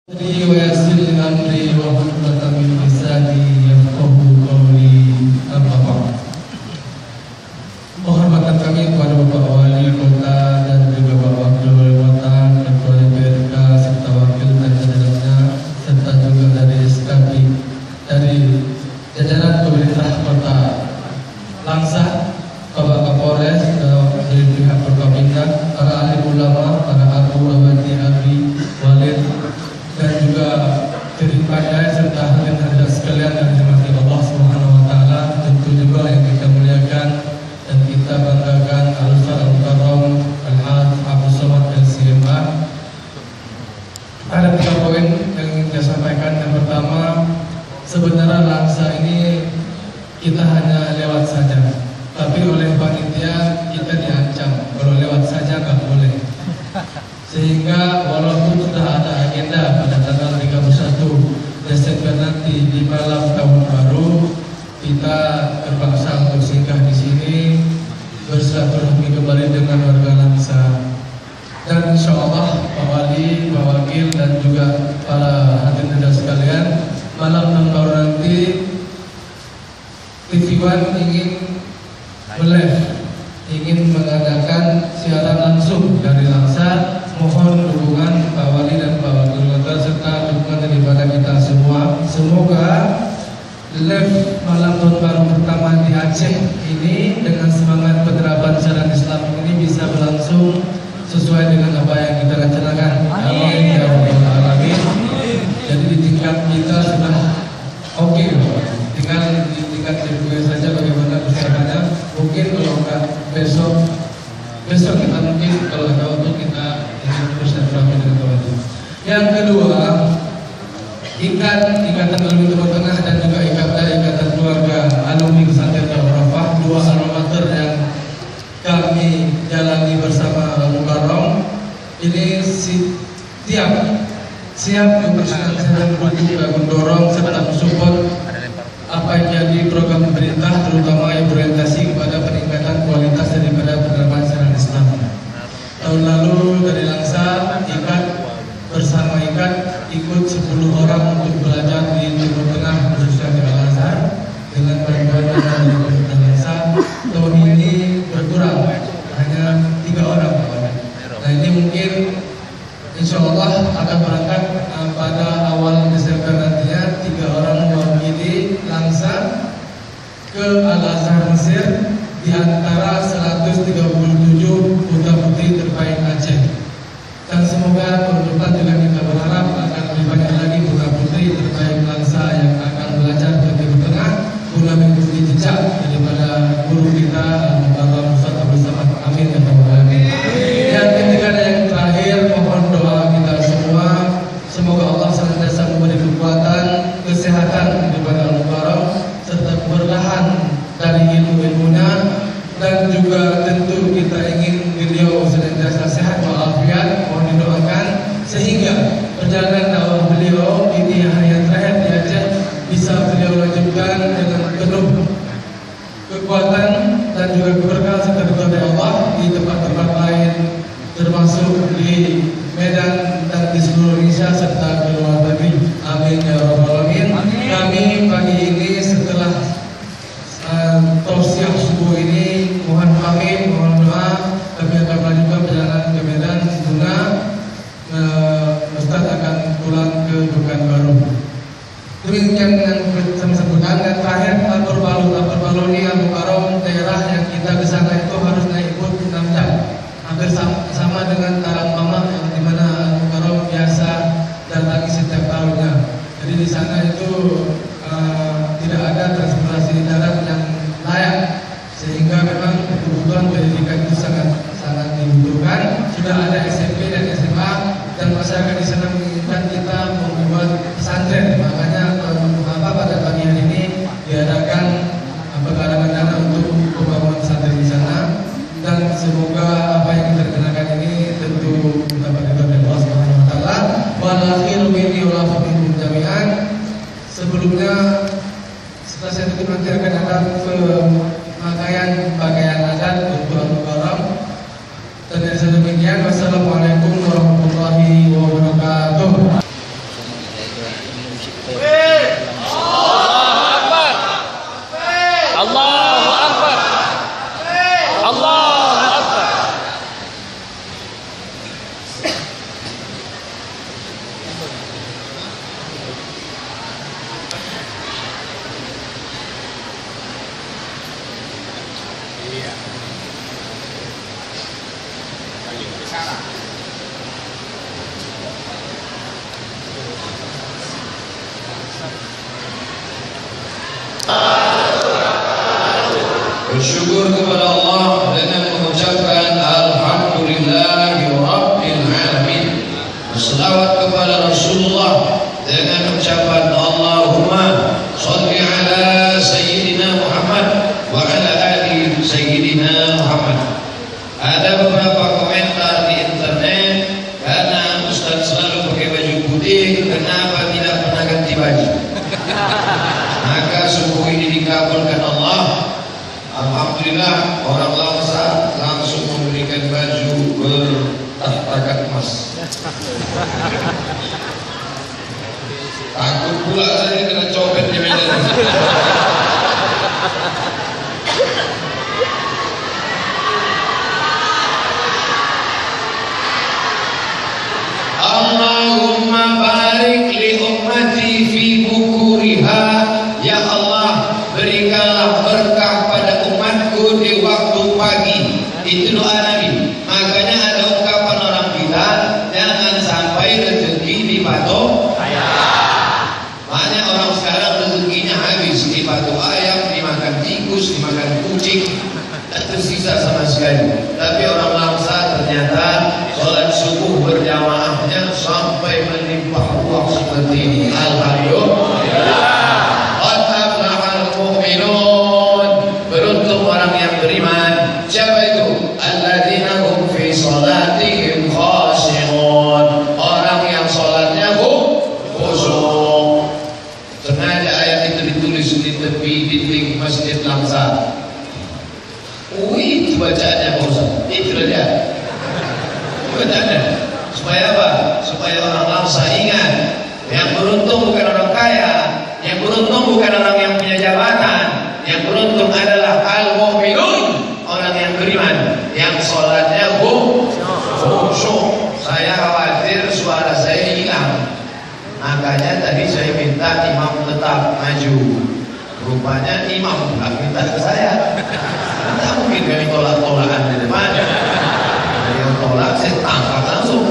ويسر لي أمري واحلل من لساني yafqahu qawli. Amma ba'd. Penghormatan kami kepada Bapak Wali Kota dan juga Bapak Wakil Wali Kota, Ketua DPRK serta Wakil dan jajarannya, serta juga dari SKP dari jajaran pemerintah Kota Langsa, Bapak Kapolres, dari pihak Forkopimda, para alim ulama, para abu, abadi, abi, walid, dan juga jadi pandai serta hadirin sekalian yang dirahmati Allah Subhanahu wa taala, tentu juga yang kita muliakan dan kita banggakan Al-Ustaz Al-Mukarram Al-Haj Abdul Somad LCMA. Ada 3 poin yang ingin saya sampaikan. Yang pertama, sebenarnya Langsa ini kita hanya lewat saja, tapi oleh panitia kita diancam kalau lewat saja nggak boleh. Sehingga walaupun sudah ada agenda pada tanggal 31 Desember nanti di malam tahun baru, kita terpaksa untuk singgah di sini bersilaturahmi kembali dengan warga Langsa. Dan insya Allah Pak Wali, Pak Wakil dan juga para hadirin sekalian, malam tahun baru nanti TV One ingin mengadakan siaran langsung dari Langsa. Mohon dukungan Pak Wali dan Pak Wakil Kota serta dukungan daripada kita semua. Semoga live malam tahun baru pertama di Aceh ini dengan semangat penerapan syariat Islam ini bisa berlangsung sesuai dengan apa yang kita rencanakan. Amin ya rabbal alamin. Jadi di tingkat kita sudah oke, tinggal di tingkat DPW saja bagaimana persiapannya. Mungkin kalau enggak besok kita mungkin kalau ada waktu kita bersilaturahmi dengan Wali. Yang kedua, ikatan alumni Timur Tengah dan juga ikatan keluarga alumni pesantren Darul Arafah, 2 alma mater yang kami jalani bersama Al-Mukarram ini siap bersenang-senang mendorong serta mensupport apa yang jadi program pemerintah, terutama yang berorientasi kepada peningkatan kualitas daripada penerapan syariat Islam. Tahun lalu dari Langsa bersama ikut 10 orang untuk belajar di Timur Tengah, khususnya di Al-Azhar, dengan bantuan dari pemerintah Langsa. Tahun ini berkurang, hanya 3 orang. Nah ini mungkin insya Allah akan berangkat pada awal Desember nantinya 3 orang mewakili Langsa ke Al-Azhar Mesir di antara 137 putra putri terbaik Aceh. Dan semoga tahun depan juga kita berharap akan lebih banyak lagi putra putri terbaik Langsa yang akan belajar ke Timur Tengah guna mengikuti jejak daripada guru kita Al-Mukarram Ustaz Abdul Somad. Amin ya rabbal alamin. Yang ketiga dan yang terakhir, mohon doa kita semua, semoga Allah senantiasa memberi kekuatan, kesehatan kepada Al-Mukarram serta keberkahan dari ilmu-ilmunya, dan juga tentu kita ingin beliau senantiasa sehat walafiat. Mohon didoakan sehingga perjalanan dakwah beliau ini yang terakhir di Aceh bisa beliau lanjutkan dengan penuh kekuatan dan juga keberkahan serta kepada Allah di tempat-tempat lain, termasuk di Medan dan di seluruh Indonesia serta di luar negeri. Amin ya rabbal alamin. Kami pagi ini setelah tausiah subuh ini mohon pamit, mohon doa. Kami akan melanjutkan perjalanan ke Medan guna Ustaz akan pulang ke Pekanbaru. Demikian yang saya sebutkan. Dan terakhir, Lapor Balu ini Al-Mukarram daerah yang kita ke sana itu harus naik boat 6 jam, hampir sama dengan Karang Mama yang dimana Al-Mukarram biasa datangi setiap tahunnya. Jadi di sana itu tidak ada transportasi darat yang layak, sehingga memang kebutuhan pendidikan itu sangat dibutuhkan. Sudah ada SMP dan SMA, dan masyarakat di sana menginginkan kita membuat pesantren. Makanya pada pagi hari ini diadakan penggalangan dana untuk pembangunan pesantren di sana. Dan semoga apa yang kita rencanakan ini tentu dapat diridhoi oleh Allah Subhanahu wa taala. Wa akhiru minni wa lakum jami'an. Sebelumnya setelah saya tutup nanti akan ada pakaian adat untuk Al-Mukarram. Dan dari saya demikian, wassalamualaikum warahmatullahi wabarakatuh. kenapa tidak pernah ganti baju? Maka subuh ini dikabulkan Allah. Alhamdulillah, orang Langsa langsung memberikan baju bertakat emas. Takut pula saya kena copet di Medan. Allahumma barik li ummati fi bukuriha. Ya Allah, berikanlah berkah pada umatku di waktu pagi. Itu doa Nabi. Makanya ada ungkapan orang kita, jangan sampai rezeki dipatok ayam. Banyak orang sekarang rezekinya habis, dipatok ayam, dimakan tikus, dimakan kucing, tak tersisa sama sekali. Tapi orang Langsa ternyata sholat subuh berjamaahnya sampai melimpah ruah seperti ini. Alhamdulillah. Qad aflahal mu'minun. Beruntung orang yang beriman. Siapa itu? Alladzina hum fi salatihim khashi'un. Orang yang sholatnya khusyuk. Sengaja ayat itu ditulis di tepi dinding Masjid Langsa. Itu bacaannya Pak Ustaz. Itu dia. Bacaannya. Supaya apa? Supaya orang Langsa ingat, yang beruntung bukan orang kaya, yang beruntung bukan orang yang punya jabatan, yang beruntung adalah al-mu'minun, orang yang beriman, yang sholatnya khusyuk. Saya khawatir suara saya hilang, makanya tadi saya minta imam tetap maju. Rupanya imam pula minta ke saya. Tidak mungkin kami tolak-tolakan di depan. Yang tolak saya tangkap langsung.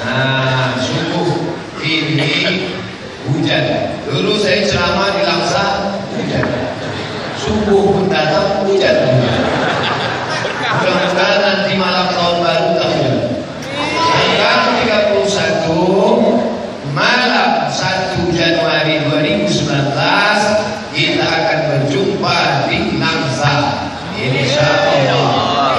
Nah, subuh ini hujan. Dulu saya ceramah di Langsa, hujan. Subuh pun datang, hujan. Mudah-mudahan nanti malam tahun baru tak hujan. Tanggal 31 malam 1 Januari 2019 kita akan berjumpa di Langsa. Insyaallah.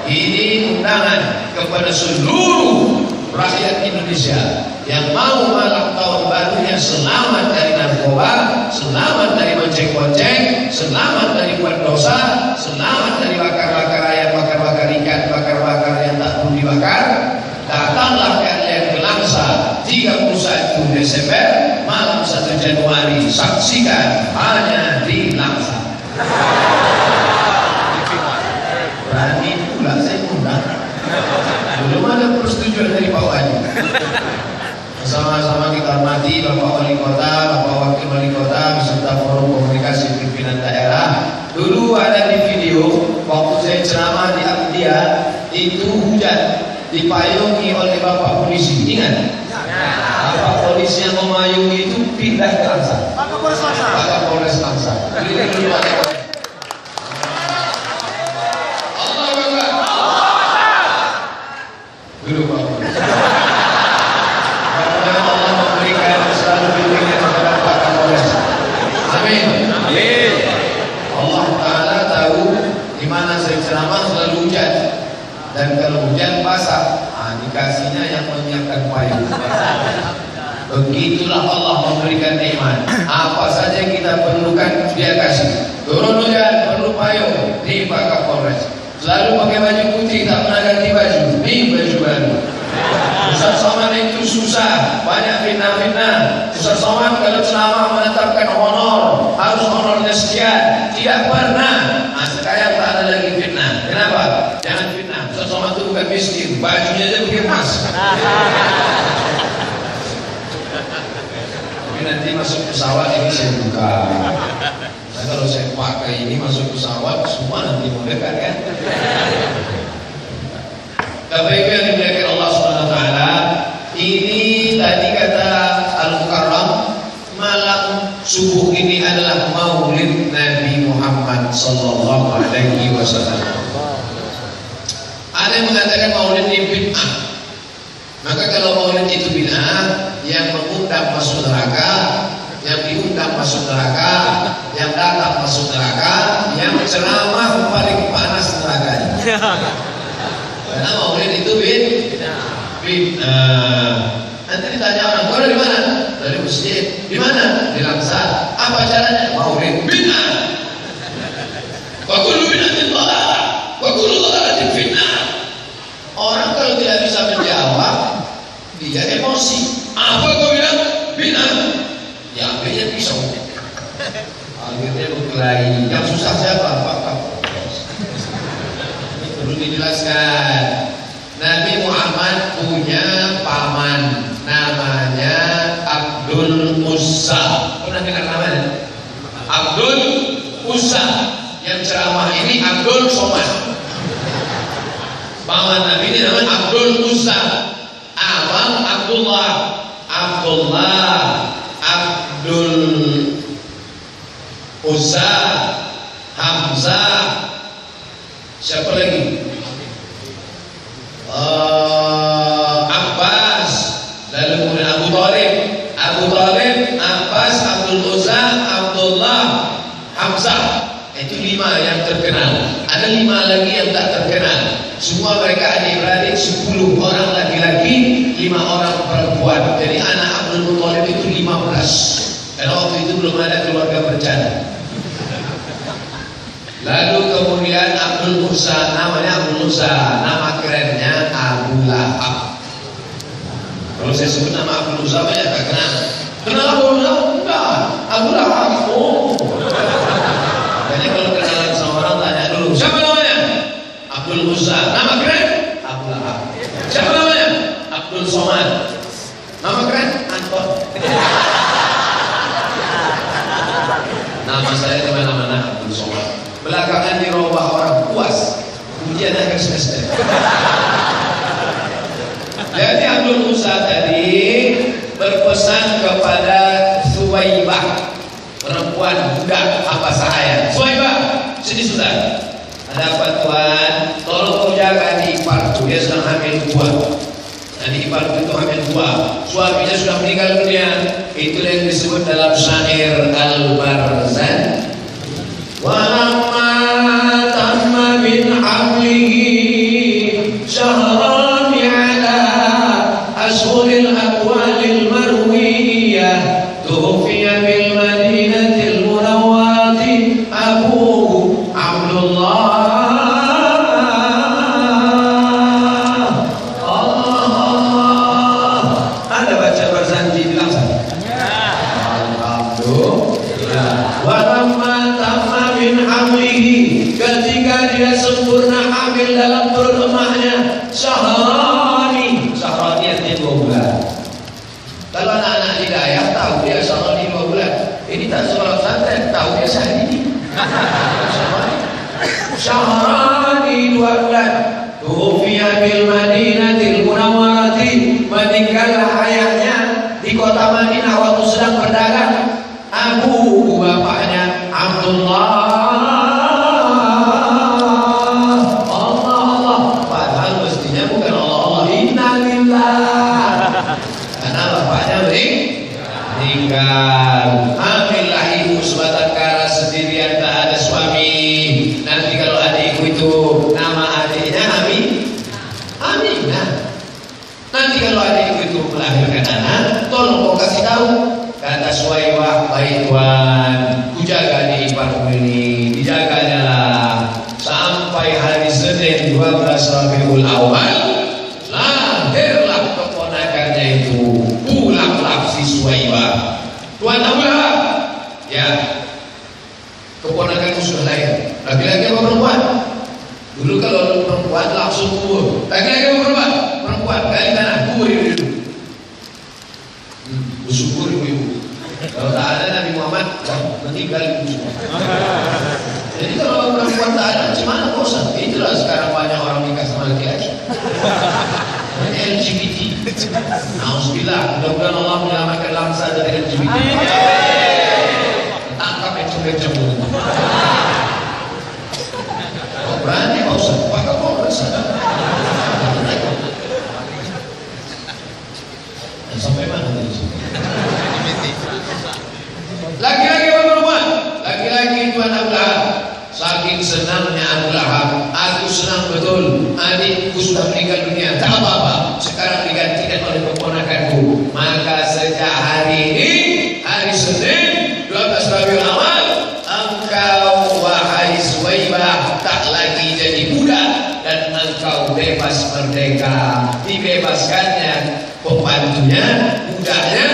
Ini undangan kepada seluruh rakyat Indonesia yang mau malam tahun barunya selamat dari narkoba, selamat dari bonceng-bonceng, selamat dari buat dosa, selamat dari bakar-bakar ayam, bakar-bakar ikan, bakar-bakar yang tak perlu dibakar. Datanglah kalian ke Langsa 31 Desember malam 1 Januari. Saksikan hanya di Langsa. Berani pula saya undang. Belum ada persetujuan dari Pak Wali. Sama-sama kita hormati Bapak Wali Kota, Bapak Wakil Wali Kota, beserta forum komunikasi pimpinan daerah. Dulu ada di video waktu saya ceramah di Abdia, itu hujan, dipayungi oleh Bapak polisi. Ingat? Bapak polisi yang memayungi itu pindah ke Langsa. Pak Kapolres Langsa. Pak Kapolres Langsa. Dulu Pak Polres. Mudah-mudahan Allah memberikan selalu bimbingan kepada Pak Kapolres. Amin. Amin. Allah Ta'ala tahu di mana saya ceramah selalu hujan. Dan kalau hujan basah, dikasihnya yang menyiapkan payung. Begitulah Allah memberikan nikmat. Apa saja kita perlukan dia kasih. Turun hujan perlu payung, nih Pak Kapolres. Selalu pakai baju putih, tak pernah ganti baju, nih baju baru. Ustaz Somad itu susah, banyak fitnah-fitnah. Ustaz Somad kalau ceramah menetapkan honor, harus honornya sekian, tidak pernah. Sekarang tak ada lagi fitnah. Kenapa? Jangan fitnah. Ustaz Somad itu bukan miskin, bajunya aja pakai emas. Tapi nanti masuk pesawat ini saya buka. Nah, kalau saya pakai ini masuk pesawat, semua nanti mau dekat kan? Bapak Ibu yang dimuliakan Allah Subhanahu wa taala, ini tadi kata Al-Mukarram, malam subuh ini adalah Maulid Nabi Muhammad sallallahu alaihi wasallam. Ada yang mengatakan Maulid ini bid'ah. Maka kalau Maulid itu bid'ah, yang mengundang masuk neraka, yang diundang masuk neraka, yang datang masuk neraka, yang ceramah paling panas nerakanya. Karena maulid itu nanti ditanya orang, kau dari mana? Dari masjid. Di mana? Di Langsar. Apa caranya? Maulid bid'ah. Wa kullu bid'atin dhalalah. Wa kullu dhalalatin fitnah. Orang kalau tidak bisa menjawab, dia emosi. Apa kau bilang? Bid'ah. Ya ambilnya pisau. Akhirnya berkelahi. Yang susah siapa? Pak. Perlu dijelaskan. Nabi Muhammad punya paman namanya Abdul Uzza. Pernah dengar namanya? Abdul Uzza. Yang ceramah ini Abdul Somad. Paman Nabi ini namanya Abdul Uzza. Abang Abdullah, Abdul Uzza, Hamzah. Siapa lagi? Abbas. Lalu kemudian Abu Talib, Abbas, Abdul Uzza, Abdullah, Hamzah. Itu 5 yang terkenal. Ada 5 lagi yang tak terkenal. Semua mereka adik-beradik, 10 orang laki-laki, 5 orang perempuan. Jadi anak Abdul Talib itu 15. Karena waktu itu belum ada keluarga berencana. Lalu kemudian Abdul Uzza, namanya Abdul Uzza, nama kerennya Abu Lahab. Kalau saya sebut nama Abdul Uzza banyak tak kenal. Kenal Abu Lahab? Enggak, Abu Lahab. Oh. Jadi kalau kenalan sama orang tanya dulu, siapa namanya? Abdul Uzza. Nama keren? Abu Lahab. Siapa namanya? Abdul Somad. Nama keren? Anton. Nama saya di mana-mana Abdul Somad. Belakangan dirubah orang puas. Ujian akhir semester. Jadi Abdul Uzza tadi berpesan kepada Suwaibah, perempuan budak hamba sahaya. Suwaibah, sini sudah. Ada apa Tuhan? Tolong kau jaga di iparku. Dia sedang hamil buah. Dan di iparku itu hamil buah. Suaminya sudah meninggal dunia. Itulah yang disebut dalam syair Al-Barzan. Walamma tamma min hamlihi syahran ala ashhuril aqwalil marwiyah tufiya bil madinatil munawwarati abuhu Abdullah. Anda baca Barzanji di Langsar? Alhamdulillah. Walamma tamma min hamlihi, ketika dia sempurna hamil dalam perut emaknya, syahrani artinya 2 bulan. Kalau anak-anak hidayah tahu dia syahrani 2 bulan. Ini tak seorang santai tahu dia sehari. Syahrani 2 bulan. Tufiya bil madinatil munawwarati, meninggallah ayahnya di kota Madinah waktu sedang berdagang. Abu bapaknya Abdullah. Allah. Padahal mestinya bukan Allah. Innalillah. Karena bapaknya meninggal. Hamillah ibu sebatang kara sendirian, tak ada suami. Nanti kalau adikku itu nama adiknya Aminah. Nanti kalau adikku itu melahirkan anak, tolong kau kasih tahu. Kata Suwaibah, baik Tuan, ku jaga di iparku ini, dijaganya lah sampai hari Senin 12 Rabiul Awal, lahirlah keponakannya itu. Pulanglah si Suwaibah. Tuan Abu Lahab, ya, keponakanku sudah lahir. Laki-laki apa perempuan? Dulu kalau perempuan langsung kubur. Laki-laki apa perempuan? Perempuan, gali tanah, kubur dulu. Bersyukur ibu-ibu. Kalau tak ada Nabi Muhammad, meninggal ibu semua. Jadi kalau perempuan tak ada, macam mana bosan? Itulah sekarang banyak orang nikah sama laki-laki. LGBT. Alhamdulillah, mudah-mudahan Allah menyelamatkan Langsa dari LGBT. Tangkap encem-encem dulu. Kau berani Pak Ustaz? Pakai kau berasa. Sampai mana tadi? Laki-laki apa perempuan? Laki-laki Tuan Abu Lahab. Saking senangnya Abu Lahab, aku senang betul. Adikku sudah tak apa-apa, sekarang digantikan oleh keponakanku. Maka sejak hari ini, hari Senin 12 Rabiul Awal, engkau wahai Suwaibah tak lagi jadi budak dan engkau bebas merdeka. Dibebaskannya pembantunya, budaknya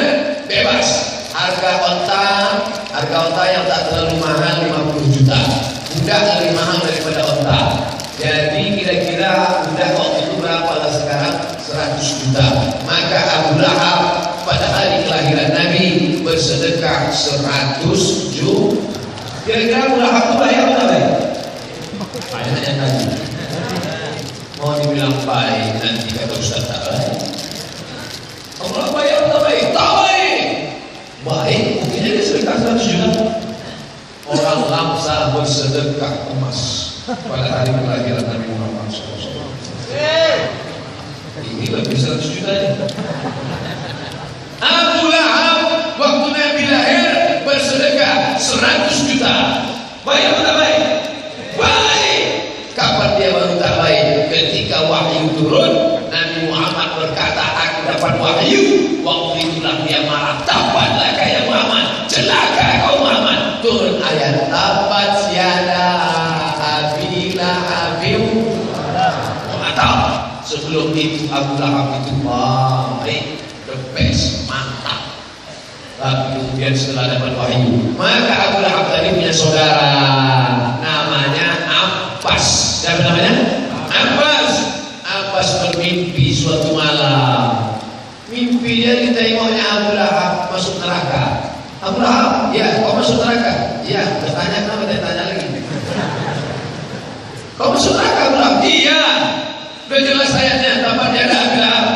bebas. Harga onta yang tak terlalu mahal 50 juta. Budak lebih mahal daripada onta. Jadi kira-kira budak waktu itu berapa lah sekarang? 100 juta. Maka Abu Lahab pada hari kelahiran Nabi bersedekah 100 juta. Kira-kira Abu Lahab itu bayar apa baik? Banyak tadi. Mau dibilang baik nanti kata Ustaz tak baik. Abu Lahab bayar apa baik? Tak baik. Baik, mungkin dia sedekah 100 juta. Orang lamsa bersedekah emas pada hari kelahiran Nabi Muhammad SAW. Ini lebih 100 juta ya. Abu Lahab waktu Nabi lahir bersedekah 100 juta. Baik atau tak baik? Baik. Kapan dia baru tak baik? Ketika wahyu turun, Nabi Muhammad berkata, aku dapat wahyu. Waktu itulah dia marah. Dapatlah kaya Muhammad, celaka kau Muhammad. Turun ayat tabat yada abila abiu. Mantap. Sebelum itu Abu Lahab itu baik, the best, mantap. Tapi kemudian setelah dapat wahyu, maka Abu Lahab tadi punya saudara, namanya Abbas. Siapa namanya? Abbas. Abbas bermimpi suatu malam. Mimpi dia ditengoknya Abu Lahab masuk neraka. Abu Lahab, ya, kau masuk neraka? Ya, bertanya kenapa dia tanya lagi? Kau masuk neraka Abu Lahab? Iya. Sudah jelas ayatnya, dapat dia ada Abu Lahab.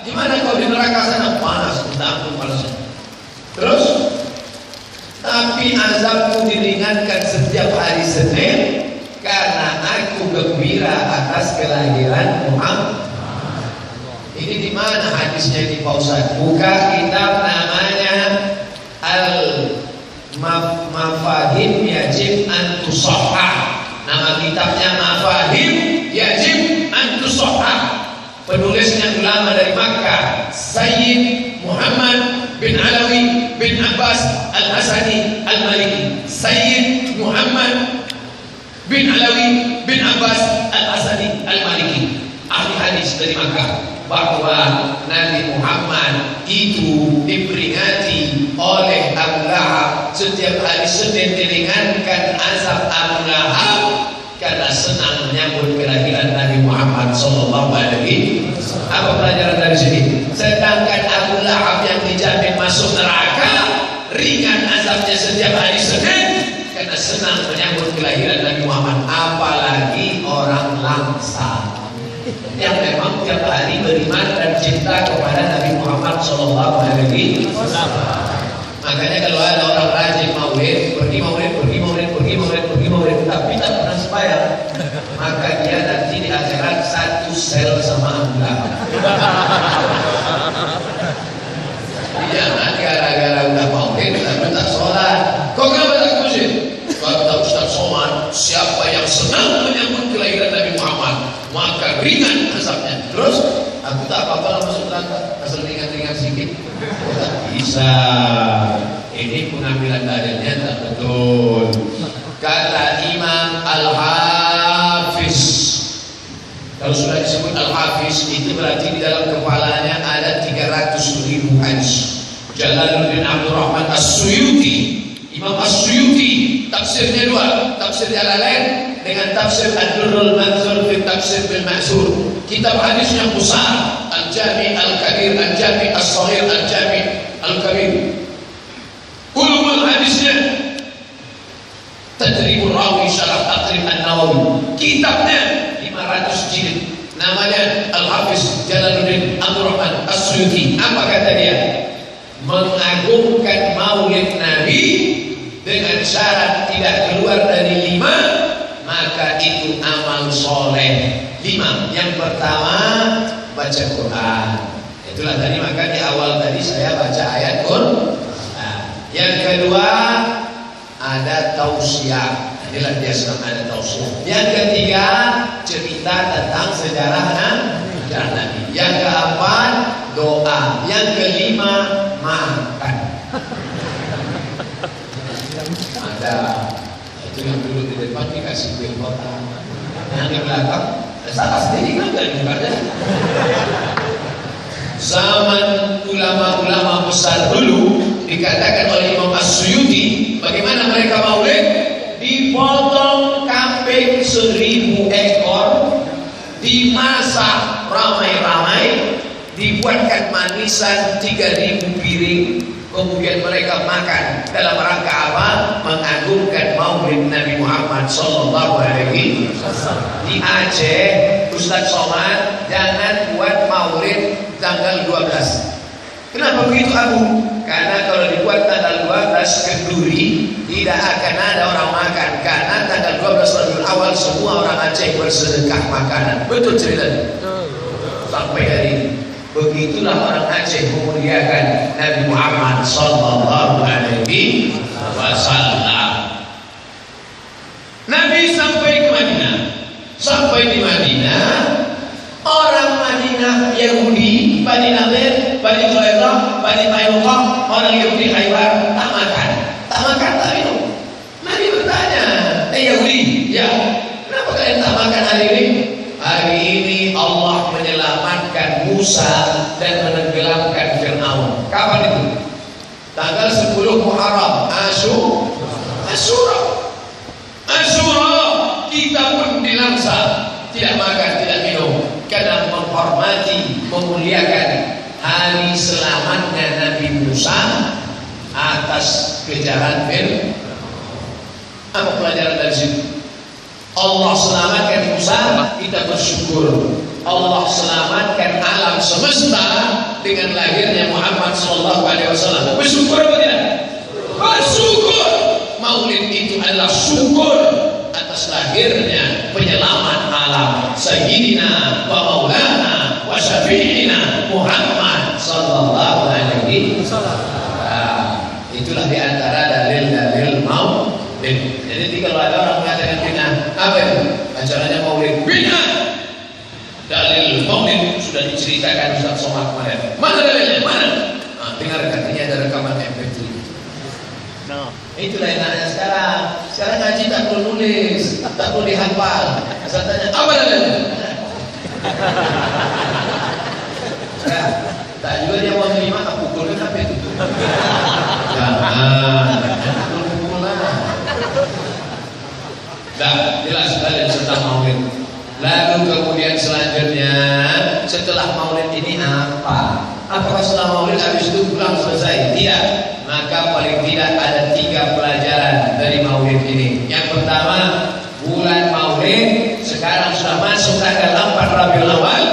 Gimana kau di neraka sana? Panas, minta ampun panasnya. Terus, tapi azabku diringankan setiap hari Senin karena aku gembira atas kelahiran Muhammad. Ini di mana hadisnya di Pak Ustaz? Buka kitab namanya Al-Mafahim Yajib an Tusahhah. Nama kitabnya Mafahim Yajib an Tusahhah. Penulisnya ulama dari Makkah, Sayyid Muhammad bin Alawi bin Abbas Al-Asadi Al-Maliki. Sayyid Muhammad bin Alawi bin Abbas Al-Asadi Al-Maliki, ahli hadis dari Makkah, bahwa Nabi Muhammad itu diperingati oleh Abu Lahab setiap hari Senin, diringankan azab Abu Lahab karena senang menyambut kelahiran Nabi Muhammad sallallahu alaihi wasallam. Apa pelajaran dari sini? Sedangkan Abu Lahab yang dijamin masuk neraka, ringan azabnya setiap hari Senin karena senang menyambut kelahiran Nabi Muhammad. Apalagi orang lamsa yang memang tiap hari beriman dan cinta kepada Nabi Muhammad sallallahu alaihi wasallam. Makanya kalau ada orang rajin maulid, pergi maulid, tapi tak pernah sembahyang, maka dia nanti di akhirat satu sel sama Abu Lahab. Jangan gara-gara udah maulid tapi tak sholat. Kau kenapa tak masjid? Kata Ustaz Somad, siapa yang senang menyambut kelahiran Nabi Muhammad, maka ringan azabnya. Terus aku tak apa-apa masuk neraka, asal ringan-ringan sedikit. Tak bisa. Ini pengambilan dalilnya tak betul. Kata Imam Al-Hafiz, kalau sudah disebut Al-Hafiz itu berarti di dalam kepalanya ada 300.000 hadis. Jalaluddin Abdurrahman As-Suyuti, Imam As-Suyuti, tafsirnya dua, tafsir Jalalain dengan tafsir Ad-Durrul Mansur fi Tafsir bil Ma'sur. Kitab hadisnya besar, Al-Jami' Al-Kabir, Al-Jami' As-Saghir, Al-Jami' Al-Kabir. Ulumul hadisnya Tadribur Rawi Syarah Taqrib An-Nawawi. Kitabnya 500 jilid. Namanya Al-Hafiz Jalaluddin Abdurrahman As-Suyuti. Apa kata dia? Mengagungkan maulid Nabi dengan syarat tidak keluar dari 5, maka itu amal soleh. 5. Yang pertama baca Quran. Itulah tadi maka di awal tadi saya baca ayat Quran. Yang kedua ada tausiah. Inilah dia sedang ada tausiah. Yang ketiga cerita tentang sejarah Nabi. Yang keempat, doa. Yang kelima, makan. Ada itu yang duduk di depan dikasih kue kotak, yang di belakang salah sendiri kan gak ada. Zaman ulama-ulama besar dulu dikatakan oleh Imam As-Suyuti, bagaimana mereka maulid? Dipotong kambing 1000 ekor, dimasak ramai-ramai, dibuatkan manisan 3000 piring, kemudian mereka makan dalam rangka apa? Mengagungkan maulid Nabi Muhammad sallallahu alaihi wasallam. Di Aceh, Ustaz Somad jangan buat maulid tanggal 12. Kenapa begitu, Abu? Karena kalau dibuat tanggal 12 kenduri, tidak akan ada orang makan. Karena tanggal 12 Rabiul Awal semua orang Aceh bersedekah makanan. Betul ceritanya? Sampai hari ini. Begitulah orang Aceh memuliakan Nabi Muhammad sallallahu alaihi wasallam. Nabi sampai ke Madinah. Sampai di Madinah, orang Madinah Yahudi, Bani Nadir, Bani Quraidah, Bani Qainuqah, orang Yahudi Khaybar tak makan, tak minum. Nabi bertanya, Yahudi, ya, kenapa kalian tak makan hari ini? Hari ini Allah menyelamatkan Musa dan menenggelamkan Fir'aun. Kapan itu? Tanggal 10 Muharram, Asyura. Kita pun dilangsa, tidak makan, tidak minum, karena menghormati, memuliakan hari selamatnya Nabi Musa atas kejaran Fir'aun. Apa pelajaran dari situ? Allah selamatkan Musa, kita bersyukur. Allah selamatkan alam semesta dengan lahirnya Muhammad sallallahu alaihi wasallam. Bersyukur apa tidak? Bersyukur. Maulid itu adalah syukur atas lahirnya penyelamat alam, Sayyidina wa Maulana wa Syafi'ina Muhammad sallallahu alaihi wasallam. Itulah diantara dalil-dalil maulid. Jadi kalau ada orang mengatakan bid'ah, apa itu? Acaranya maulid bid'ah. Dalil maulid sudah diceritakan Ustaz Somad kemarin. Mana dalilnya? Mana? Nah, dengarkan, ini ada rekaman MP3. No. Itulah yang ada sekarang. Sekarang ngaji tak perlu nulis, tak perlu dihafal. Asal tanya, apa dalilnya? Nah, tak juga dia mau terima, aku pukulkan apa itu? Jangan, pukul lah. Dah, jelas dalil tentang maulid. Lalu kemudian selanjutnya, setelah maulid ini apa? Apakah setelah maulid habis itu pulang selesai? Tidak. Maka paling tidak ada 3 pelajaran dari maulid ini. Yang pertama, bulan maulid sekarang sudah masuk tanggal 4 Rabiul Awal.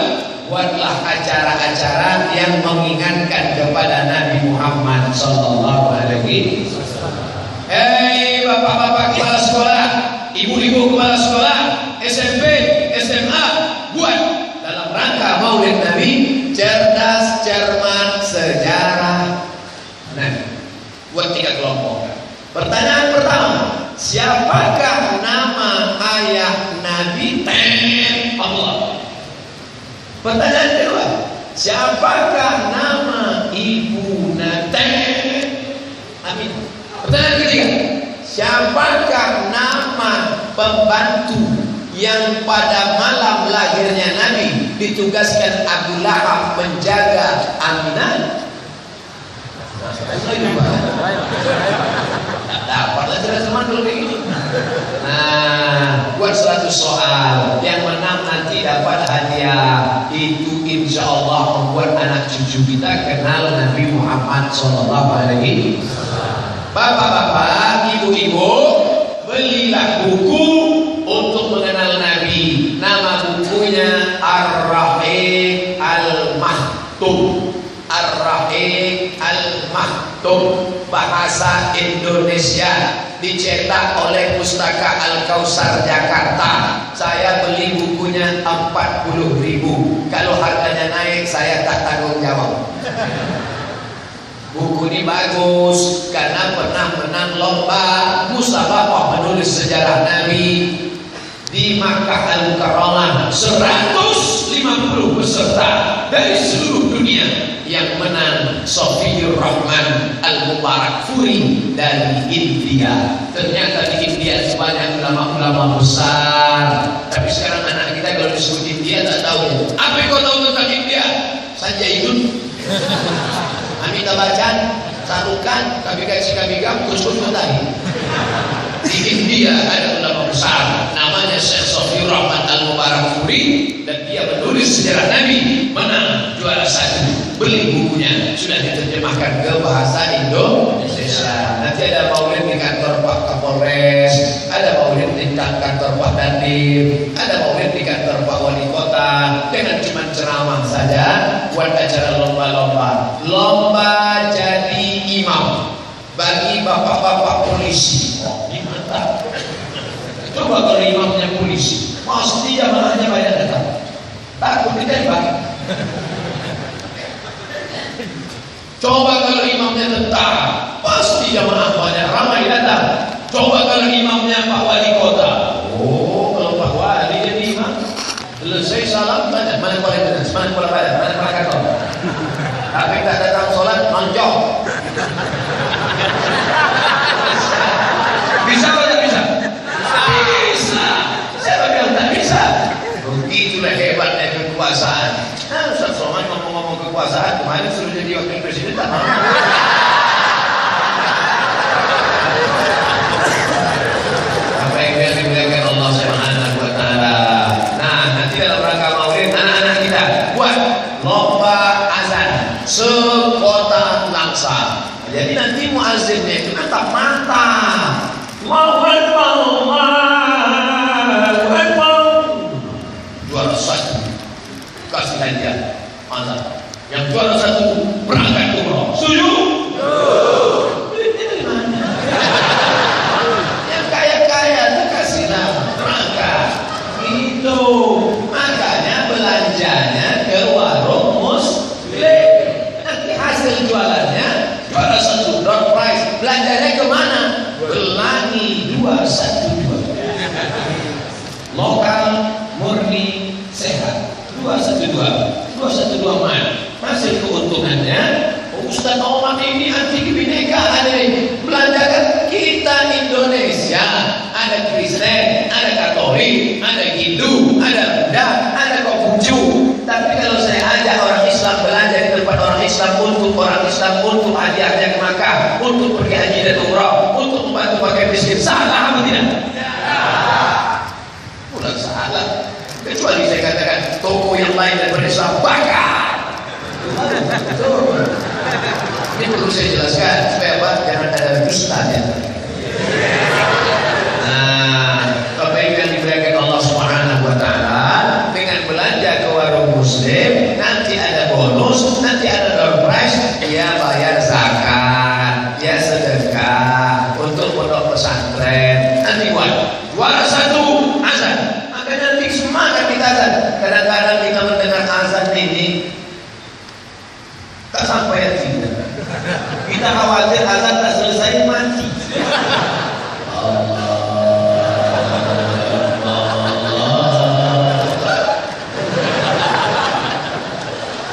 Buatlah acara-acara yang mengingatkan kepada Nabi Muhammad sallallahu alaihi wasallam. Hei bapak-bapak kepala sekolah, ibu-ibu kepala sekolah, SMP, SMA, buat dalam rangka maulid Nabi cerdas, cermat, sejarah. Nah, buat 3 kelompok. Pertanyaan pertama, siapakah nama ayah Nabi? Allah. Pertanyaan kedua, siapakah nama ibu Nabi? Amin. Pertanyaan ketiga, siapakah nama pembantu yang pada malam lahirnya Nabi ditugaskan Abu Lahab menjaga Aminah? Tak dapatlah teman kalau begini. Nah, buat 100 soal, yang menang nanti dapat hadiah. Itu insya Allah membuat anak cucu kita kenal Nabi Muhammad sallallahu alaihi wasallam. Bapak-bapak, ibu-ibu, belilah buku untuk mengenal Nabi. Nama bukunya Ar-Rahiq Al-Maktum. Ar-Rahiq Al-Maktum, bahasa Indonesia, dicetak oleh Pustaka Al-Kausar Jakarta. Saya beli bukunya 40.000. Kalau harganya naik saya tak tanggung jawab. Buku ini bagus karena pernah menang lomba musabaqah menulis sejarah Nabi di Makkah Al-Mukarramah 150 50 peserta dari seluruh dunia. Yang menang Sofiur Rahman Al-Mubarak Furi dari India. Ternyata di India banyak ulama-ulama besar. Tapi sekarang anak kita kalau disebut India tak tahu. Apa yang kau tahu tentang India? Sanjay Yudh, Amitabh Bachchan, Sarukan, kami kasih kami kampus pun tahu. Di India ada ulama besar namanya Syekh Sofiur Rahman Al-Mubarak Furi, dan dia menulis sejarah Nabi, menang juara 1. Beli bukunya, sudah diterjemahkan ke bahasa Indonesia. Nanti ada maulid di kantor Pak Kapolres, ada maulid di kantor Pak Dandim, ada maulid di kantor Pak Wali Kota. Dengan cuma ceramah saja, buat acara lomba-lomba. Lomba jadi imam bagi bapak-bapak polisi. Oh, ini mantap. Coba kalau imamnya polisi, pasti jamaahnya banyak datang. Takut ditembak. Coba kalau imamnya tentara, pasti jamaah banyak ramai datang. Coba kalau imamnya Pak Wali Kota. Oh, kalau Pak Wali jadi imam, selesai salam banyak. Mana kepala dinas, mana kepala badan, mana kepala kantor. Tapi tak datang sholat, nonjok. Bisa atau tak bisa? Bisa. Siapa bilang tak bisa? Begitulah hebatnya kekuasaan. Nah, Ustaz Somad ngomong-ngomong kekuasaan, kemarin suruh jadi wakil presiden tak mau. Apa yang dimuliakan Allah Subhanahu wa Ta'ala. Nah, nanti dalam rangka maulid anak-anak kita buat lomba azan sekota Langsa. Jadi nanti muazzinnya itu mantap-mantap. Allahu Akbar, Allahu Akbar. Juara 1 kasih hadiah azan. Yang juara 1 berangkat umroh. Setuju? Duitnya dari mana? Yang kaya-kaya itu kasihlah berangkat. Itu makanya belanjanya ke warung muslim. Nanti hasil jualannya juara 1 door prize. Belanjanya kemana? Pelangi 212. Lokal, murni, sehat. 212 mana? Hasil keuntungannya Ustaz Omar ini anti bineka ada belanjakan kita Indonesia. Ada Kristen, ada Katolik, ada Hindu, ada Buddha, ada Konghucu. Tapi kalau saya ajak orang Islam belanja di tempat orang Islam untuk orang Islam, untuk hadiahnya ke Makkah, untuk pergi haji dan umrah, untuk membantu pakai miskin, salah apa tidak? Bukan salah. Kecuali saya katakan toko yang lain daripada Islam bakar. Betul. Ini perlu saya jelaskan supaya apa? Jangan ada dustanya. Nah, Bapak Ibu yang dimuliakan Allah Subhanahu wa Ta'ala, dengan belanja ke warung muslim nanti ada bonus, nanti ada door prize, dia bayar zakat, dia sedekah untuk pondok pesantren. Nanti buat juara 1 azan. Nanti semangat kita azan. Kadang-kadang kita mendengar azan ini tak sampai hati. Kita khawatir azan tak selesai mati.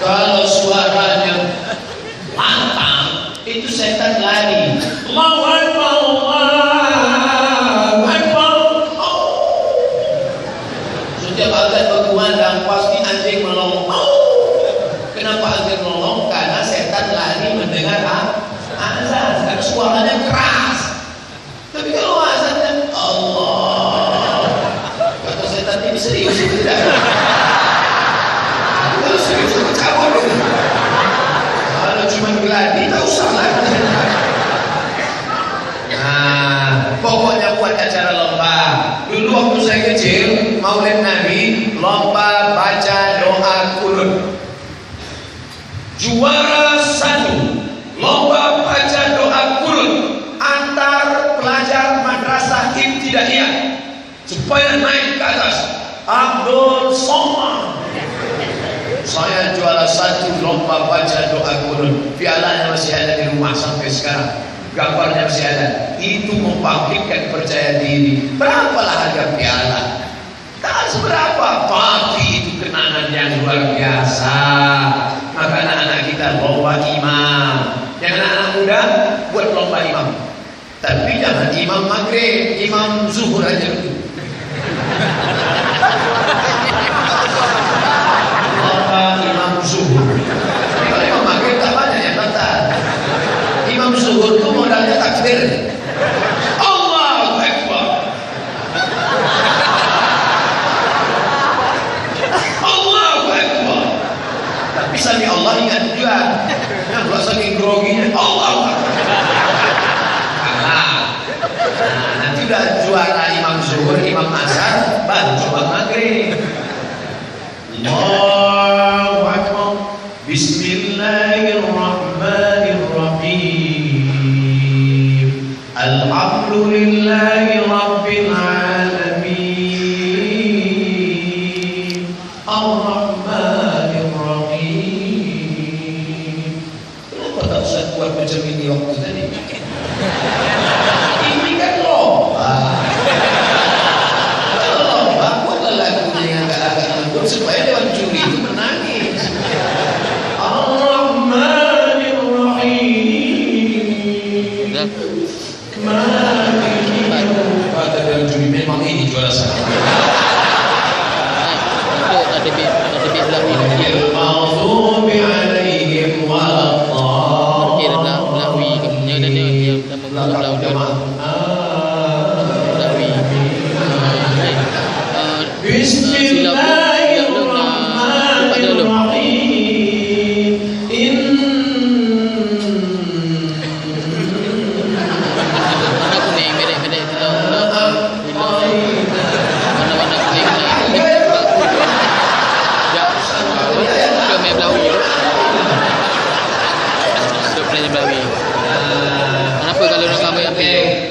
Kalau suaranya lantang, itu setan lari. Allahu Akbar, Allahu Akbar. Setiap azan berkumandang pasti anjing melolong. Kenapa anjing melolong? Karena setan lari mendengar azan. Karena suaranya keras. Tapi kalau azannya Allah, kata setan ini serius tidak? Kalau serius itu cabut dong. Kalau cuma geladi tak usah lagi. Nah, pokoknya buat acara lomba. Dulu waktu saya kecil, Maulid Nabi, lomba baca doa kunut. Juara 1 lomba baca doa kunut antar pelajar madrasah ibtidaiyah supaya naik ke atas. Abdul Somad. Saya juara 1 lomba baca doa kunut. Pialanya masih ada di rumah sampai sekarang. Gambarnya masih ada. Itu membangkitkan percaya diri. Berapalah harga piala? Tak seberapa, tapi itu kenangan yang yang luar biasa. Maka anak-anak kita lomba imam. Yang anak-anak muda buat lomba imam. Tapi jangan imam maghrib, imam zuhur aja dulu. Lomba imam zuhur. Kalau imam maghrib tak banyak yang datang. Imam zuhur itu modalnya takbir. Allahu Akbar. Allahu Akbar. Tapi sami Allah ingat juga. Yang buat saking groginya Allahu Akbar. Kalah. Nah, nanti udah juara imam zuhur, imam asar, baru coba maghrib. Allahu Akbar. Bismillahirrahmanirrahim. Alhamdulillahi Rabbil Alamin. Ar-Rahmanir-Rahim. Kenapa tak usah buat macam ini waktu tadi? Ini kan lomba. Kalau lomba, buatlah lagunya yang agak-agak lembut supaya dewan juri itu menangis. Kata dewan juri memang ini juara satu.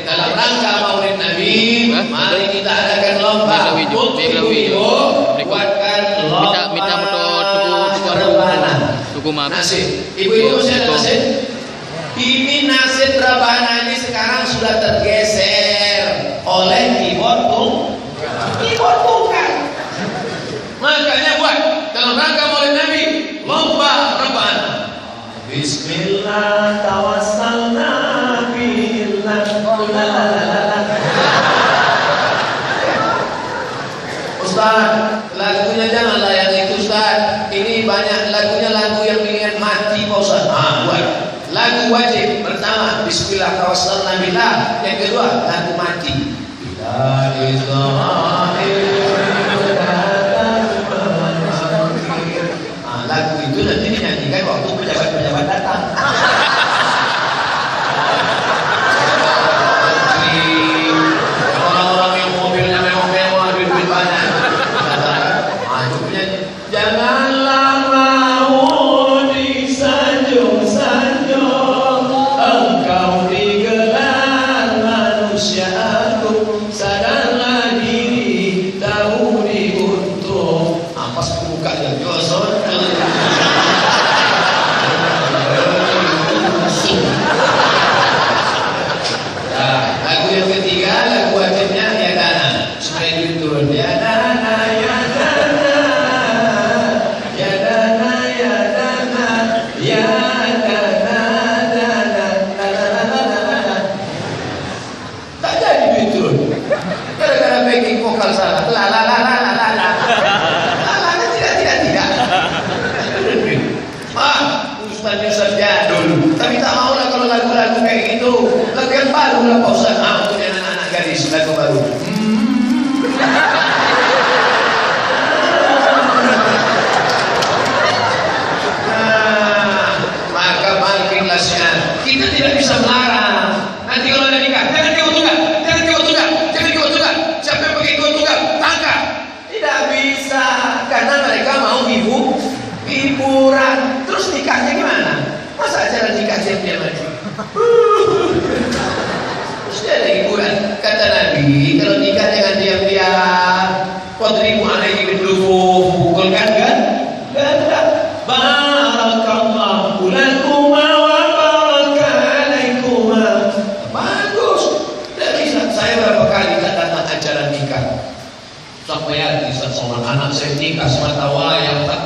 Dalam rangka Maulid Nabi, mari kita adakan lomba. Buatkan lomba rebahan. Nasib. Ibu-ibu saya ada nasib. Ini nasib rebahan ini sekarang sudah tergeser oleh keyboard bukan. Makanya buat dalam rangka Maulid Nabi lomba rebahan. Bismillah tawassalna billah. Ustaz, lagunya janganlah yang itu Ustaz. Ini banyak lagunya lagu yang ingin mati Pak Ustaz. Buat lagu wajib. Pertama Bismillah tawassalna billah. Yang kedua lagu mati. Lagu itu nanti dinyanyikan waktu pejabat-pejabat datang. Orang-orang yang mobilnya mewah-mewah, duit banyak. Janganlah mau disanjung-sanjung, engkau digelar manusia agung, sadarlah diri, tahu diuntung. Pas buka yang josor. Lagu yang ketiga, lagu wajibnya ya dana. Supaya duit turun. Ya dana, ya dana, ya dana, ya dana, ya dana, dana, dana. Tak jadi duit turun. Gara-gara backing vokal salah. La la la la la la la. Ustaz jadul, tapi tak mau lah kalau lagu-lagu kayak gitu. Lagu yang baru lah Pak Ustaz. Untuk anak-anak gadis lagu baru. Maka bangkitlah siang. Kita tidak bisa melarang. Nanti kalau ada nikah, jangan kau tunggal, jangan kau tunggal, jangan kau tunggal. Siapa yang pakai kau tunggal? Tangkap. Tidak bisa, karena mereka mau hiburan. Terus nikahnya gimana? Masa acara nikah diam-diam aja? Terus dia ada hiburan. Kata Nabi, kalau nikah jangan diam-diam. Qadribu alaihi bidlufu, pukulkan kan? Ganda. Barakallahu lakuma wa baraka alaikuma. Bagus. Tidak bisa. Saya berapa kali datang acara nikah. Sampai hati seorang anak saya nikah semata wayang tak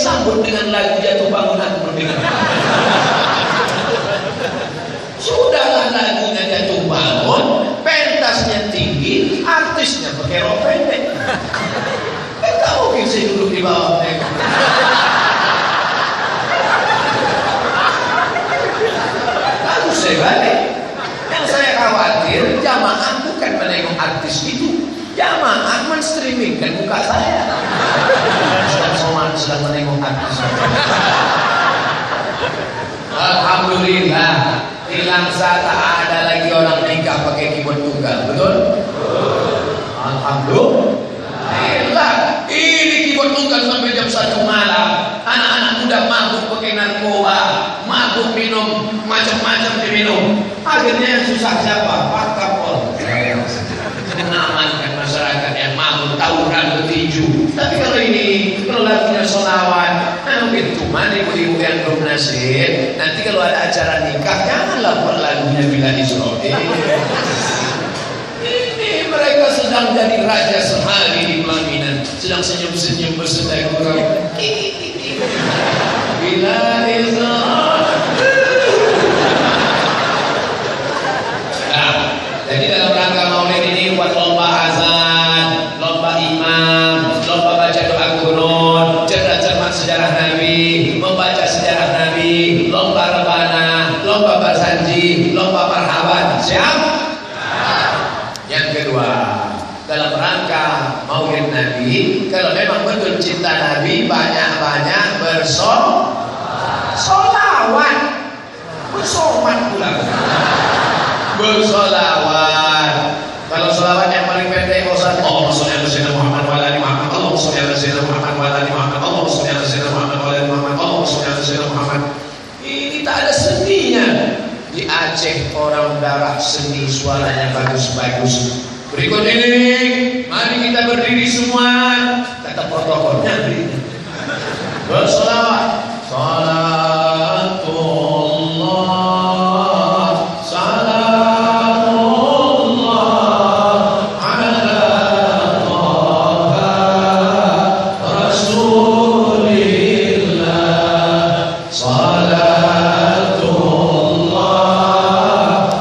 disambut dengan lagu jatuh bangunan merdeka. Sudahlah lagunya jatuh bangun, pentasnya tinggi, artisnya pakai rok pendek. Tak mungkin saya duduk di bawah mereka. Lalu saya balik. Yang saya khawatir jamaah bukan menengok artis itu, jamaah men-streamingkan muka saya. Sedang menengok artis. Alhamdulillah di Langsa tak ada lagi orang nikah pakai keyboard tunggal, betul? Alhamdulillah. Ini keyboard tunggal sampai jam 1 malam. Anak-anak muda mabuk pakai narkoba, mabuk minum macam-macam diminum. Akhirnya yang susah siapa? Pak Kapol. Mengamankan masyarakat yang mabuk, tawuran, bertinju. Tapi kalau ini, kalau lagunya sholawat, mungkin cuma ibu-ibu yang belum nasib. Nanti kalau ada acara nikah, janganlah buat lagunya Bila Israel. Ini mereka sedang jadi raja sehari di pelaminan, sedang senyum-senyum bersedai gurau. Bila Israel. Nah, jadi dalam rangka maulid ini buat lomba azan, lomba imam, lomba baca doa kunut, cermat sejarah Nabi, membaca sejarah Nabi, lomba rebana, lomba bersanji, lomba marhaban. Siap? Yang kedua, dalam rangka maulid Nabi, kalau memang betul cinta Nabi, banyak-banyak bersolawat, bersomat pula, bersolawat. Kalau solawat yang paling pendek, Allahumma sholli ala sayyidina Muhammad wa ala ali Muhammad, Allahumma sholli ala sayyidina Muhammad wa ala ali Muhammad, Allahumma sholli ala sayyidina Muhammad wa ala ali Muhammad, Allahumma sholli ala sayyidina Muhammad. Ini tak ada seninya. Di Aceh orang darah seni, suaranya bagus-bagus. Berikut ini, mari kita berdiri semua. Kata protokolnya berdiri. Bersolawat. Salatullah, salamullah ala Taha Rasulillah. Salatullah,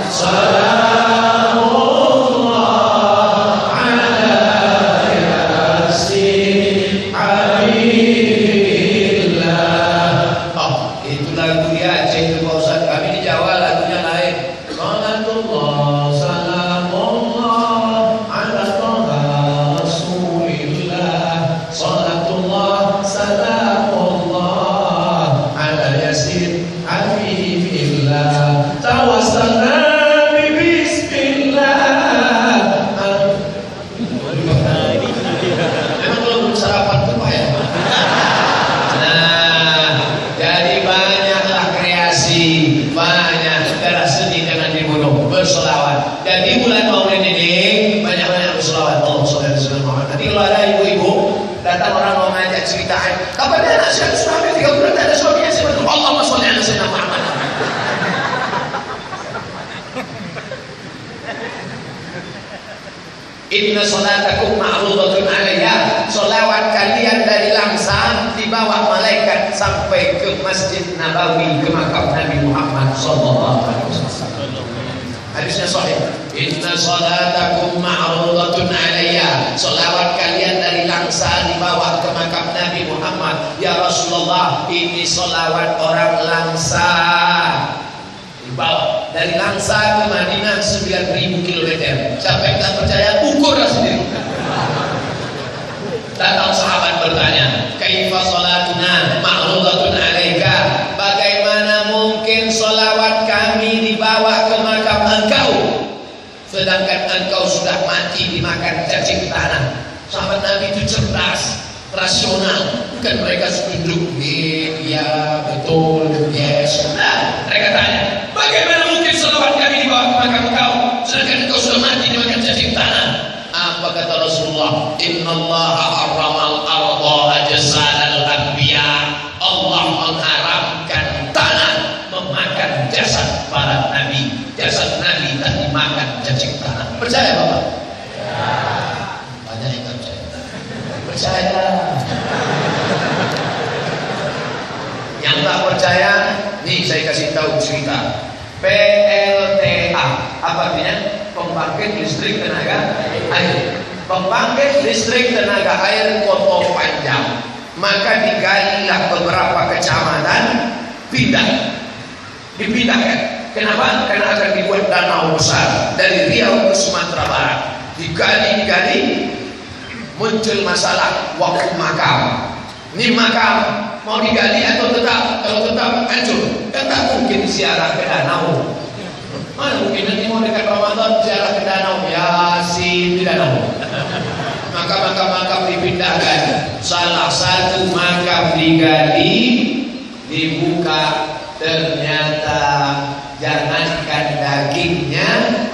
salamullah ala Yasin Habibillah. Oh, itu lagu di Aceh itu Pak Ustaz. Kami di Jawa lagunya lain. Salatullah, salamullah ala Taha Rasulillah. Salatullah, salamullah ala Yasin Habibillah. Tawassalna bi bismillah. Memang kalau belum sarapan tuh Pak ya? Nah, jadi banyaklah kreasi, banyak darah seni jangan dibunuh, bersolawat. Dan di bulan maulid ini banyak-banyak bersolawat. Allahumma sholli ala sayyidina Muhammad. Nanti kalau ada ibu-ibu datang orang mau ngajak ceritaan, kapan dia anak saya sudah hamil 3 bulan tak ada suaminya, saya bilang Allahumma sholli ala sayyidina Muhammad. Inna salatakum ma'rudatun alayya. Solawat kalian dari Langsa dibawa malaikat sampai ke Masjid Nabawi, ke makam Nabi Muhammad sallallahu alaihi wasallam. Hadisnya sahih. Inna salatakum ma'rudatun alayya. Solawat kalian dari Langsa dibawa ke makam Nabi Muhammad. Ya Rasulullah, ini solawat orang Langsa. Dibawa dari Langsa ke Madinah 9.000 km. Siapa yang tak percaya, ukurlah sendiri. Datang sahabat bertanya, kaifa salatuna ma'rudatun alaika? Bagaimana mungkin solawat kami dibawa ke makam engkau, sedangkan engkau sudah mati dimakan cacing tanah? Sahabat Nabi itu cerdas, rasional, bukan mereka setuju. Ya betul, yes. Nah, mereka tanya, bagaimana mungkin salawat kami dibawa ke makam engkau, sedangkan engkau sudah mati dimakan cacing tanah? Apa kata Rasulullah? Innallaha harramal arda ajsadal anbiya. Allah mengharamkan tanah memakan jasad para nabi. Jasad nabi tak dimakan cacing tanah. Percaya Bapak? Ya. Banyak yang tak percaya. Percaya. tak percaya, nih saya kasih tahu cerita. PLTA apa artinya? Pembangkit listrik tenaga air. Pembangkit listrik tenaga air Koto Panjang. Maka digalilah beberapa kecamatan, dipindahkan. Kenapa? Karena akan dibuat danau besar dari Riau ke Sumatera Barat. Digali, muncul masalah waktu makam. Ini makam mau digali atau tetap? Kalau tetap hancur, kan tak mungkin ziarah ke danau. Mana mungkin nanti mau dekat Ramadan ziarah ke danau? Yasin di danau. Maka makam dipindahkan. Salah satu makam digali, dibuka, ternyata jangankan dagingnya,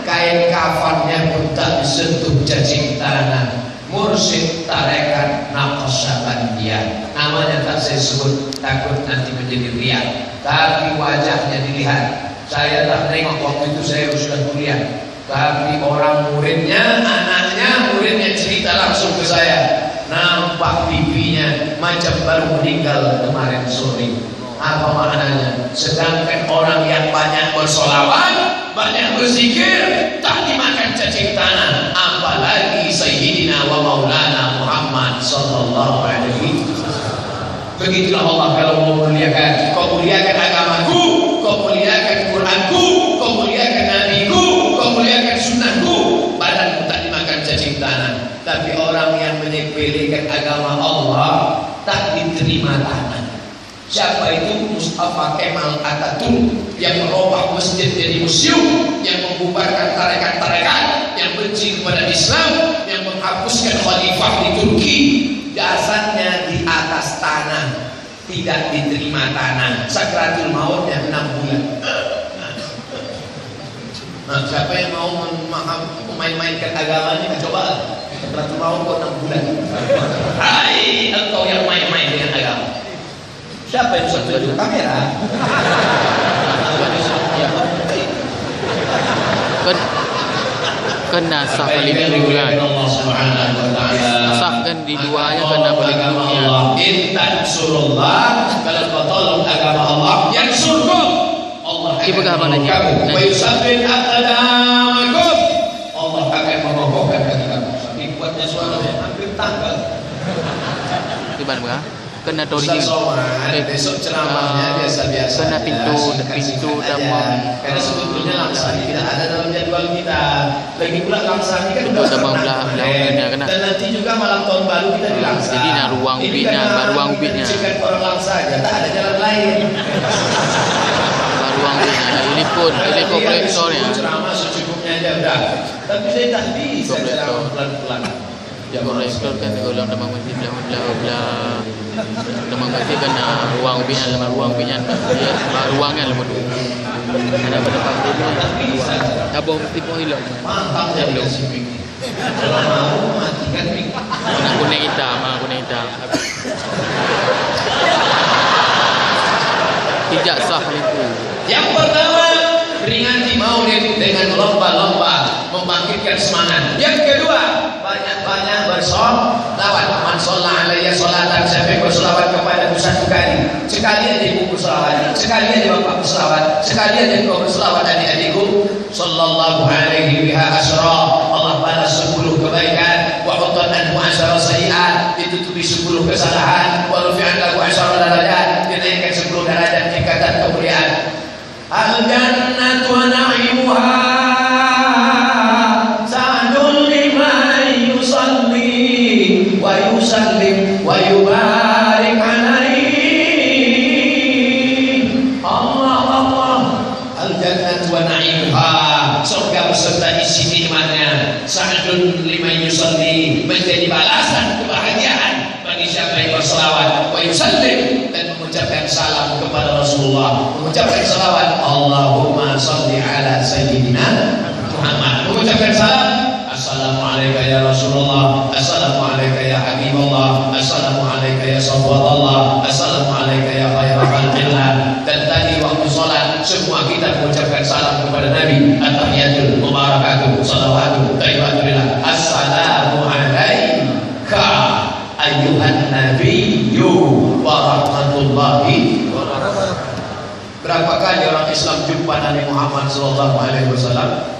kain kafannya pun tak disentuh cacing tanah. Mursyid tarekat Naqsyabandiyah, namanya tak saya sebut, takut nanti menjadi riak. Tapi wajahnya dilihat. Saya tak nengok waktu itu, saya sudah kuliah. Tapi orang muridnya, anaknya, muridnya cerita langsung ke saya. Nampak pipinya macam baru meninggal kemarin sore. Apa maknanya? Sedangkan orang yang banyak bersolawat, banyak berzikir, tak dimakan cacing tanah. Apalagi Sayyidina wa Maulana Muhammad sallallahu alaihi wasallam. Begitulah Allah kalau mau muliakan. Kau muliakan agamaku, kau muliakan Quranku, kau muliakan nabiku, kau muliakan sunnahku, badanku tak dimakan cacing tanah. Tapi orang yang menyepelekan agama Allah tak diterima tanah. Siapa itu? Mustafa Kemal Atatürk, yang merubah masjid jadi museum, yang membubarkan tarekat-tarekat, yang benci kepada Islam, yang menghapuskan khalifah di Turki. Jasanya di atas tanah, tidak diterima tanah. Sakratul mautnya 6 bulan. Nah, siapa yang mau memain-mainkan agamanya, coba sakratul maut kok 6 bulan. Hai, engkau yang main-main dengan agama. Siapa yang bisa tunjuk kamera? Kena sah kali minggu kan. Sahkan di duanya kena kali minggu. Intan surullah, kalau kau tolong agama Allah, yang surga Allah akan menolong kamu. Wa yusabbit aqdamakum, Allah akan mengokohkan kaki kamu. Tapi kuatnya suaranya hampir tanggal. Di mana? Kena tori besok ceramahnya biasa-biasa. Kena pintu damam. Karena sebetulnya langsa tidak ada dalam jadwal kita. Lagi pula langsa ini kan pintu damam belah kena. Dan nanti juga malam tahun baru kita di langsa. Jadi nak ruang ubitnya, ruang ubitnya. Cekat orang langsa aja, tak ada jalan lain. Ruang ubitnya. Ini pun proyektornya. Ceramah secukupnya aja udah. Tapi saya tak bisa ceramah pelan-pelan. Ya proyektor kan kalau damam masjid belah. Demam masjid kena ruang ubitnya, ruang ubitnya. Ruangnya lemah tu. Ada berdepan dia. Abang mesti pun hilang. Mantap ya belum. Kalau mau matikan mic. Mana kuning hitam. Tidak sah itu. Yang pertama, peringati Maulid dengan lomba-lomba membangkitkan semangat. Yang kedua, banyak-banyak bersolawat. Man shalla alayya sholatan, siapa yang bersolawat kepada satu kali. Sekali aja ibu bersolawat, sekali aja bapak bersolawat, sekali aja kau bersolawat adik-adikku. Sallallahu alaihi biha asra, Allah balas 10 kebaikan. Wa hutan anhu 10 sayiat, ditutupi 10 kesalahan. Wa rufi'an lahu 10 darajat, dinaikkan 10 derajat tingkatan kemuliaan. Al-jannatu wa na'imuha sa'dun liman yusalli wa yusallim wa yubarik alaihi. Allah al-jannatu wa na'imuha, surga beserta isi nikmatnya. Sa'dun liman yusalli, menjadi balasan kebahagiaan bagi siapa yang berselawat. Wa yusallim, dan mengucapkan salam kepada Rasulullah, mengucapkan salawat. Allahumma salli ala Sayyidina Muhammad, mengucapkan salam. Assalamualaikum ya Rasulullah, Assalamualaikum ya Habibullah, Assalamualaikum ya Safwatullah, Assalamualaikum ya khairal khalqillah. Dan tadi waktu sholat semua kita mengucapkan salam kepada Nabi. At-tahiyatul mubarakatuh salawatu tayyibatulillah. Assalamu alayka ayyuhan nabiyyu wa rahmatullahi wa barakatuh. Islam jumpa Nabi Muhammad SAW,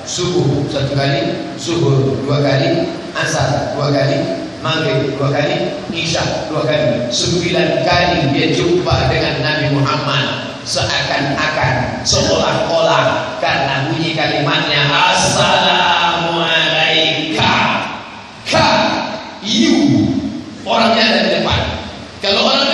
subuh 1 kali, zuhur 2 kali, asar 2 kali, maghrib 2 kali, isya 2 kali. 9 kali dia jumpa dengan Nabi Muhammad. Seakan-akan, seolah-olah, karena bunyi kalimatnya Assalamualaikum. You orangnya ada di depan. Kalau orang